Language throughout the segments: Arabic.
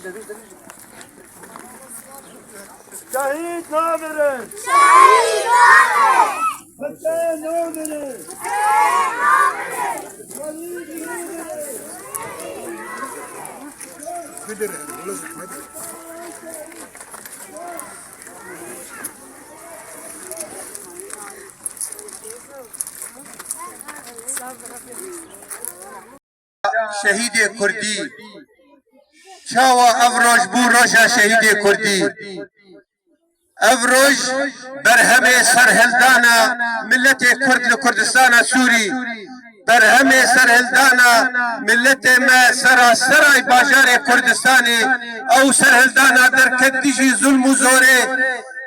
شهيد نامرن شهيد نامرن حسين نامرن حسين نامرن وليد نامرن شهید کردی چاوا افروج بو روشا شهید کردی افروج برهم سرهلدانا ملت کرد لکردستان سوری برهم سرهلدانا ملت ما سرای باجار کردستانی او سرهلدانا در کدیجی ظلم و زوره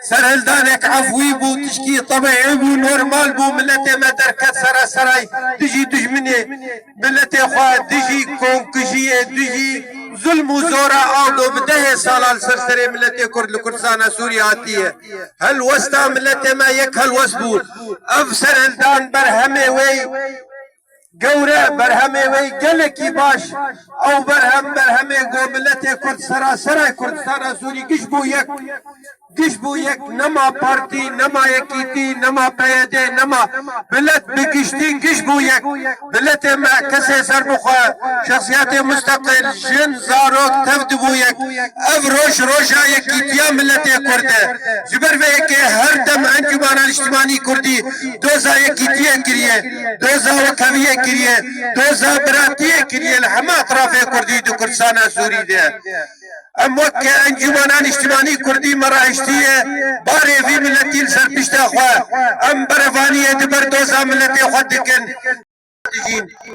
سرهلدانك عفوي بو تشكي طبيعي بو نورمال بو ملتي ما دركت سراي تجي دجمني ملتي خوا تجي كونكجي تجي ظلم وزورا او بده سالال سرسري ملتي كرد لكردستان سوريا هاتيه هل وستا ملتي ما يك هل وسبو اف سرهلدان برهمي وي گوره برهمه وی گلکی باش او برهمه گو ملت کرد سرای کردستان سوری گش بو یک نما پارتی نما یکیتی نما پیده نما ملت بگشتی گش بو یک ملت ما کسی سر بخواه شخصیت مستقل جن زاروک تفد بو یک اف روشا یکیتیا ملت کرده جبر وی که هر دم انجمان اجتماعی کردی دوزا یکیتیا کریه دوزا وکویه کریه دوزا براتیه کریه لحما اطراف کردی دو کردستان سوری ده ام وقت انجمنان اجتماعی کردی مراحشتیه باره وی ملتی لسر پشتا خواه ام برفانیه دبر دوزا ملتی خود دکن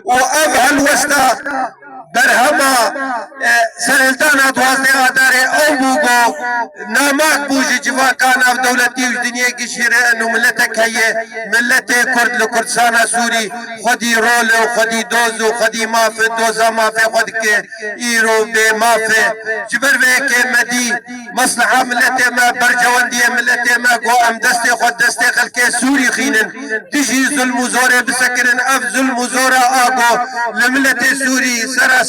و اب هلوستا برهما سرهلدانا دوازده آداره او بوگو ناماک بوجه جواکان او دولتی وش دنیا کی شیره انو ملتک هیه ملت کرد لکردستان سوری خودی رول و خودی دوز و خودی مافه دوزا مافه خود که ایرو بے مافه جبر وی که مدی مصلحه ملت ما برجواندی ملت ما گو ام دست خود دست خلق سوری خینن تجی ظلم و زوره بسکنن اف ظلم و زوره آگو لملت سوری سر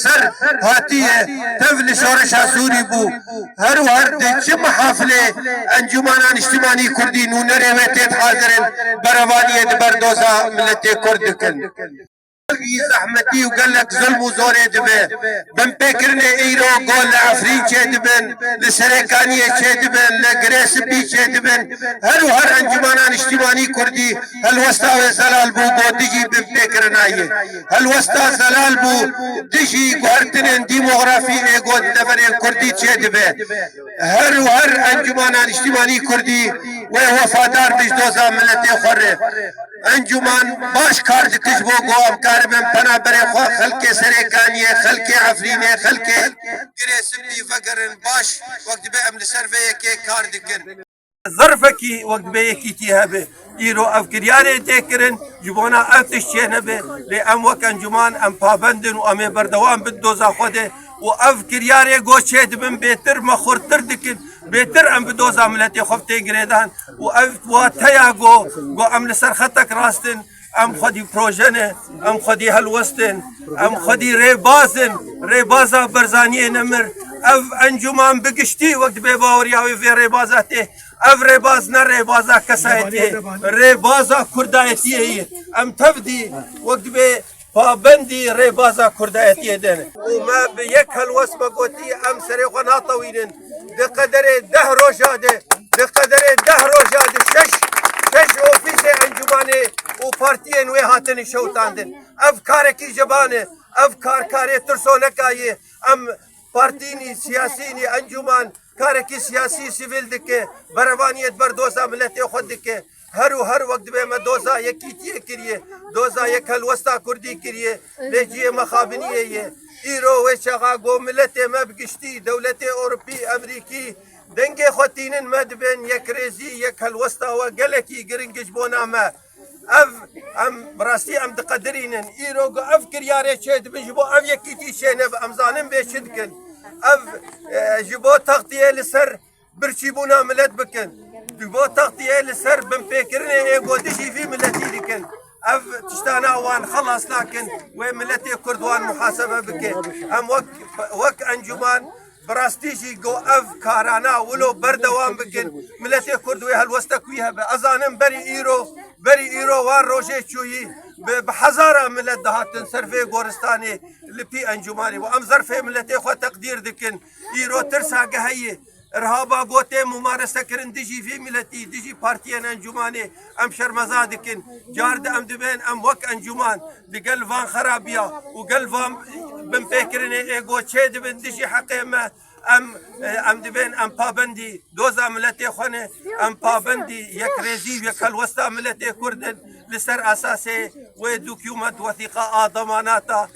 هاتیه تفل شورشا سوری بو هر ده چه محافله انجمنان اجتماعی کردی نونره ویتید حاضرن بروانیه دبر دوزا ملت کرد کن زحمتي وقال لك ظلم وزوري دبن بن بكرنا ايرو قول لعفرين چه دبن لسريكانية چه دبن لقريسبي چه دبن هر انجمانان اجتماعي كردي هل وستا زلال بو دجي بن بكرنا هل وستا زلال بو دجي قهرتن ديموغرافي ايقود دفرين كردي چه دبن هر انجمانان اجتماعي كردي ووفادار بيش دوزا ملتي خوره انجمان باش کار دکش بو گوام کار من پنا بره خوا خلق سرکانیه خلق عفرینه خلق گریسبی فقرن باش وقت به امن سرویه که کار دکن ظرفکی وقت به یکی تیه به ایرو افکریاره دیکرن جبونا افتش چه نبه لی ام وک انجمان ام پابندن و ام بردوام بدوزا خوده و افکریاره گو چه دبن بهتر مخورتر دکن بهتر ام بدوزا ملتی خفته گریدان و تیا گو ام لسر خطک راستن ام خودی پروژنه ام خودی هلوستن ام خودی ریبازا برزانیه نمر اف انجمان بگشتی وقت به باوریاوی وی ریبازاته اف ریباز نه ریبازا کسایتی ریبازا کردایتیه ام تفدی وقت به پابندی ریبازا کردایتیه دنه و ما به یک هلوست بگوتی ام سری خوانا طویلن بقدر 10 روزاده شش اوفیس انجمانه و پارتیه نوی هاتن شوتاندن اف کارکی جبانه اف کاری ترسونکایه ام پارتینی سیاسینی انجمان کارکی سیاسی سیویل دکه بروانیت بر دوزا ملت خود دکه هر وقت به ما دوزا یکیتیه کریه دوزا یک هلوستا کردی کریه لیجیه مخابنیه ایرو و چغا گو ملت ما بگشتی دولت اوروپی امریکی دنگ خوتینن مدبن یک ریزی یک هلوستا و گلکی گرنگش بونا ما ام براستی ام دقدرینن ایرو گو اف کریاره چه دبن جبو اف یکیتی چه نب امزانن بیشد کن اف جبو تغطیه لسر برچی بونا ملت بکن جبو تغطیه لسر بن فکرنه ایگو دشی فی ملتی دکن اف تشتانا وان خلص لكن وملتي كردوان محاسبه بك ام وك انجمان براستيجي جو اف كارانا ولو بردوام بكن ملتي كرد ويا هالوسطك ويها بأزانم بري ايرو وان روجي تشوي بحزارة ملت دهاتن سرفي غورستاني لبي انجماني وام ظرفي ملتي خو تقدير دكن ايرو ترسا قهيه ارهابا قوتي ممارسه كرن دجي في ملتي دجي بارتيان انجماني ام شرمزا دكن جارد ام دبين ام وك انجمان بقلبان خرابيا وقلبان بن فكرني ايغو تشيد بن دجي حقيمه ام دبين ام بابندي دوزا ملتي خونه ام بابندي يكريزي يكالوستا ملتي كردن لسر اساسي ودوكيومنت وثيقه ضماناتا